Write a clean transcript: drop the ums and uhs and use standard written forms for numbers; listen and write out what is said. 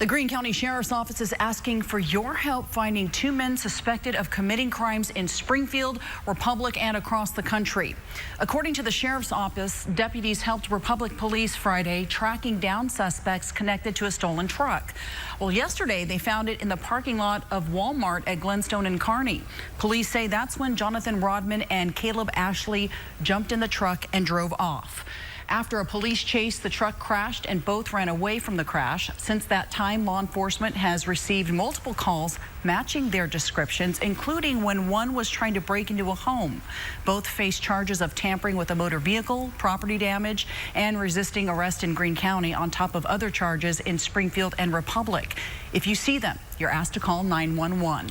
The Greene County Sheriff's Office is asking for your help finding two men suspected of committing crimes in Springfield, Republic, and across the country. According to the Sheriff's Office, deputies helped Republic Police Friday tracking down suspects connected to a stolen truck. Well, yesterday they found it in the parking lot of Walmart at Glenstone and Kearney. Police say that's when Jonathan Rodman and Caleb Ashley jumped in the truck and drove off. After a police chase, the truck crashed and both ran away from the crash. Since that time, law enforcement has received multiple calls matching their descriptions, including when one was trying to break into a home. Both face charges of tampering with a motor vehicle, property damage, and resisting arrest in Greene County, on top of other charges in Springfield and Republic. If you see them, you're asked to call 911.